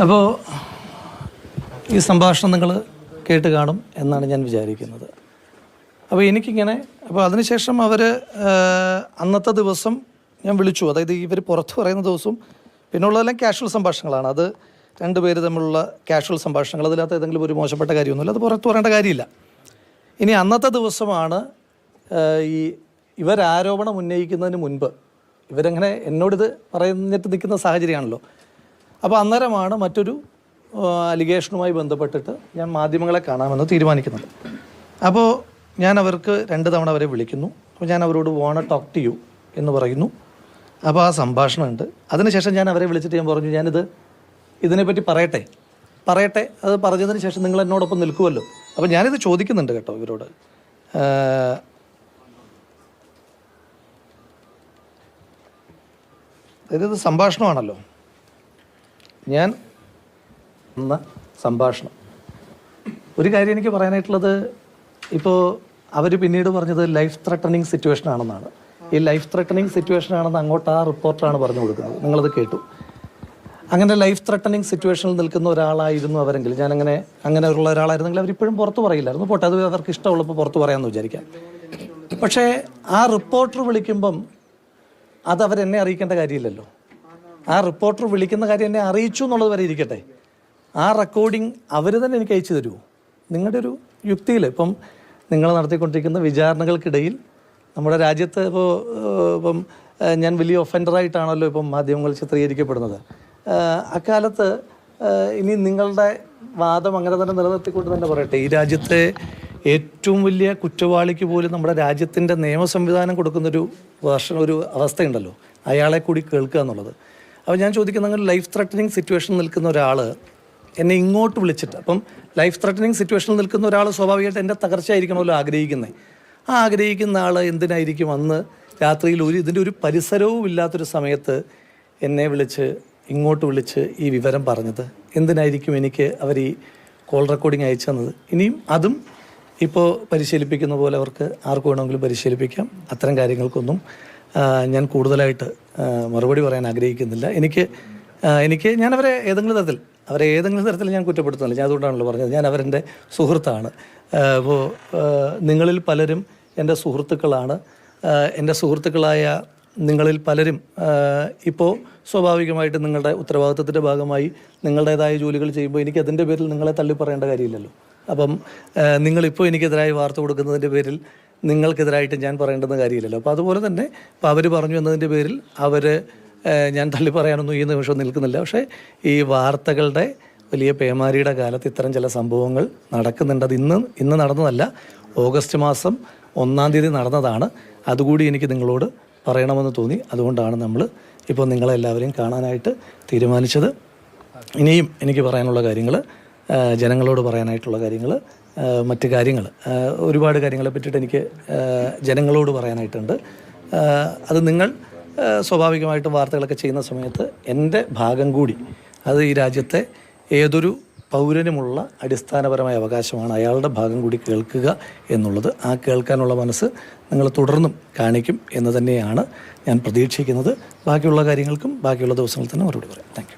അപ്പോൾ ഈ സംഭാഷണം നിങ്ങൾ കേട്ട് കാണും എന്നാണ് ഞാൻ വിചാരിക്കുന്നത്. അപ്പോൾ എനിക്കിങ്ങനെ അതിനുശേഷം അവർ അന്നത്തെ ദിവസം ഞാൻ വിളിച്ചു. അതായത് ഇവർ പുറത്ത് പറയുന്ന ദിവസവും പിന്നെ ഉള്ളതെല്ലാം കാഷ്വൽ സംഭാഷണങ്ങളാണ്. അത് രണ്ടുപേര് തമ്മിലുള്ള കാഷ്വൽ സംഭാഷണങ്ങൾ. അതിനകത്ത് ഏതെങ്കിലും ഒരു മോശപ്പെട്ട കാര്യമൊന്നുമില്ല, അത് പുറത്ത് പറയേണ്ട കാര്യമില്ല. ഇനി അന്നത്തെ ദിവസമാണ് ഇവരാരോപണം ഉന്നയിക്കുന്നതിന് മുൻപ് ഇവരങ്ങനെ എന്നോടിത് പറഞ്ഞിട്ട് നിൽക്കുന്ന സാഹചര്യമാണല്ലോ. അപ്പോൾ അന്നേരമാണ് മറ്റൊരു അലിഗേഷനുമായി ബന്ധപ്പെട്ടിട്ട് ഞാൻ മാധ്യമങ്ങളെ കാണാമെന്ന് തീരുമാനിക്കുന്നത്. അപ്പോൾ ഞാൻ അവർക്ക് 2 തവണ അവരെ വിളിക്കുന്നു. അപ്പോൾ ഞാൻ അവരോട് വോണ ടോക്ക് ടു യു എന്ന് പറയുന്നു. അപ്പോൾ ആ സംഭാഷണമുണ്ട്. അതിനുശേഷം ഞാൻ അവരെ വിളിച്ചിട്ട് ഞാൻ പറഞ്ഞു, ഇതിനെപ്പറ്റി പറയട്ടെ. അത് പറഞ്ഞതിന് ശേഷം നിങ്ങൾ എന്നോടൊപ്പം നിൽക്കുമല്ലോ. അപ്പോൾ ഞാനിത് ചോദിക്കുന്നുണ്ട് കേട്ടോ ഇവരോട്. അതായത് സംഭാഷണമാണല്ലോ. ഞാൻ സംഭാഷണം ഒരു കാര്യം എനിക്ക് പറയാനായിട്ടുള്ളത്, ഇപ്പോൾ അവർ പിന്നീട് പറഞ്ഞത് ലൈഫ് ത്രെട്ടനിങ് സിറ്റുവേഷൻ ആണെന്നാണ്. ഈ ലൈഫ് ത്രെട്ടനിങ് സിറ്റുവേഷൻ ആണെന്ന് അങ്ങോട്ട് ആ റിപ്പോർട്ടറാണ് പറഞ്ഞു കൊടുക്കുന്നത്. നിങ്ങളത് കേട്ടു. അങ്ങനെ ലൈഫ് ത്രെട്ടനിങ് സിറ്റുവേഷനിൽ നിൽക്കുന്ന ഒരാളായിരുന്നു അവരെങ്കിൽ, അങ്ങനെയുള്ള ഒരാളായിരുന്നെങ്കിൽ അവരിപ്പോഴും പുറത്ത് പറയില്ലായിരുന്നു. പോട്ടെ, അത് അവർക്ക് ഇഷ്ടമുള്ളപ്പോൾ പുറത്ത് പറയാമെന്ന് വിചാരിക്കാം. പക്ഷേ ആ റിപ്പോർട്ടർ വിളിക്കുമ്പം അത് അവരെന്നെ അറിയിക്കേണ്ട കാര്യമില്ലല്ലോ. ആ റിപ്പോർട്ടർ വിളിക്കുന്ന കാര്യം എന്നെ അറിയിച്ചു എന്നുള്ളത് വരെ ഇരിക്കട്ടെ. ആ റെക്കോർഡിങ് അവർ തന്നെ എനിക്ക് അയച്ചു തരുമോ? നിങ്ങളുടെ ഒരു യുക്തിയിൽ ഇപ്പം നിങ്ങൾ നടത്തിക്കൊണ്ടിരിക്കുന്ന വിചാരണകൾക്കിടയിൽ നമ്മുടെ രാജ്യത്ത് ഇപ്പം ഞാൻ വലിയ ഒഫൻഡറായിട്ടാണല്ലോ ഇപ്പം മാധ്യമങ്ങൾ ചിത്രീകരിക്കപ്പെടുന്നത്. അക്കാലത്ത് ഇനി നിങ്ങളുടെ വാദം അങ്ങനെ തന്നെ നിലനിർത്തിക്കൊണ്ട് തന്നെ പറയട്ടെ, ഈ രാജ്യത്തെ ഏറ്റവും വലിയ കുറ്റവാളിക്ക് പോലും നമ്മുടെ രാജ്യത്തിൻ്റെ നിയമ സംവിധാനം കൊടുക്കുന്നൊരു ഒരു അവസ്ഥയുണ്ടല്ലോ, അയാളെ കൂടി കേൾക്കുക എന്നുള്ളത്. അപ്പോൾ ഞാൻ ചോദിക്കുന്നത്, ലൈഫ് ത്രെട്ടനിങ് സിറ്റുവേഷനിൽ നിൽക്കുന്ന ഒരാൾ എന്നെ ഇങ്ങോട്ട് വിളിച്ചിട്ട്, അപ്പം ലൈഫ് ത്രെട്ടനിങ് സിറ്റുവേഷനിൽ നിൽക്കുന്ന ഒരാൾ സ്വാഭാവികമായിട്ട് എൻ്റെ തകർച്ചയായിരിക്കണമല്ലോ ആഗ്രഹിക്കുന്നത്. ആ ആഗ്രഹിക്കുന്ന ആൾ എന്തിനായിരിക്കും അന്ന് രാത്രിയിൽ ഇതിൻ്റെ ഒരു പരിസരവും ഇല്ലാത്തൊരു സമയത്ത് എന്നെ ഇങ്ങോട്ട് വിളിച്ച് ഈ വിവരം പറഞ്ഞത്? എന്തിനായിരിക്കും എനിക്ക് അവർ ഈ കോൾ റെക്കോർഡിങ് അയച്ചു തന്നത്? ഇനിയും അതും ഇപ്പോൾ പരിശീലിപ്പിക്കുന്ന പോലെ അവർക്ക് ആർക്ക് വേണമെങ്കിലും പരിശീലിപ്പിക്കാം. അത്തരം കാര്യങ്ങൾക്കൊന്നും ഞാൻ കൂടുതലായിട്ട് മറുപടി പറയാൻ ആഗ്രഹിക്കുന്നില്ല. ഞാൻ അവരെ ഏതെങ്കിലും തരത്തിൽ ഞാൻ കുറ്റപ്പെടുത്തുന്നില്ല. ഞാൻ അതുകൊണ്ടാണല്ലോ പറഞ്ഞത്, ഞാൻ അവരെൻ്റെ സുഹൃത്താണ്. അപ്പോൾ നിങ്ങളിൽ പലരും എൻ്റെ സുഹൃത്തുക്കളാണ്. എൻ്റെ സുഹൃത്തുക്കളായ നിങ്ങളിൽ പലരും ഇപ്പോൾ സ്വാഭാവികമായിട്ട് നിങ്ങളുടെ ഉത്തരവാദിത്വത്തിൻ്റെ ഭാഗമായി നിങ്ങളുടേതായ ജോലികൾ ചെയ്യുമ്പോൾ എനിക്ക് അതിൻ്റെ പേരിൽ നിങ്ങളെ തള്ളി പറയേണ്ട കാര്യമില്ലല്ലോ. അപ്പം നിങ്ങളിപ്പോൾ എനിക്കെതിരായി വാർത്ത കൊടുക്കുന്നതിൻ്റെ പേരിൽ നിങ്ങൾക്കെതിരായിട്ട് ഞാൻ പറയേണ്ടുന്ന കാര്യമില്ലല്ലോ. അപ്പോൾ അതുപോലെ തന്നെ ഇപ്പോൾ അവർ പറഞ്ഞു എന്നതിൻ്റെ പേരിൽ ഞാൻ തള്ളി പറയാനൊന്നും ഈ നിമിഷം നിൽക്കുന്നില്ല. പക്ഷേ ഈ വാർത്തകളുടെ വലിയ പേമാരിയുടെ കാലത്ത് ഇത്തരം ചില സംഭവങ്ങൾ നടക്കുന്നുണ്ട്. അത് ഇന്ന് നടന്നതല്ല, ഓഗസ്റ്റ് മാസം 1-ാം തീയതി നടന്നതാണ്. അതുകൂടി എനിക്ക് നിങ്ങളോട് പറയണമെന്ന് തോന്നി. അതുകൊണ്ടാണ് നമ്മൾ ഇപ്പോൾ നിങ്ങളെല്ലാവരെയും കാണാനായിട്ട് തീരുമാനിച്ചത്. ഇനിയും എനിക്ക് പറയാനുള്ള കാര്യങ്ങൾ, ജനങ്ങളോട് പറയാനായിട്ടുള്ള കാര്യങ്ങൾ, മറ്റ് കാര്യങ്ങൾ, ഒരുപാട് കാര്യങ്ങളെ പറ്റിയിട്ട് എനിക്ക് ജനങ്ങളോട് പറയാനായിട്ടുണ്ട്. അത് നിങ്ങൾ സ്വാഭാവികമായിട്ടും വാർത്തകളൊക്കെ ചെയ്യുന്ന സമയത്ത് എൻ്റെ ഭാഗം കൂടി, അത് ഈ രാജ്യത്തെ ഏതൊരു പൗരനുമുള്ള അടിസ്ഥാനപരമായ അവകാശമാണ്, അയാളുടെ ഭാഗം കൂടി കേൾക്കുക എന്നുള്ളത്. ആ കേൾക്കാനുള്ള മനസ്സ് നിങ്ങൾ തുടർന്നും കാണിക്കും എന്ന് തന്നെയാണ് ഞാൻ പ്രതീക്ഷിക്കുന്നത്. ബാക്കിയുള്ള കാര്യങ്ങൾക്കും ബാക്കിയുള്ള ദിവസങ്ങളിൽ തന്നെ മറുപടി പറയാം. Thank you.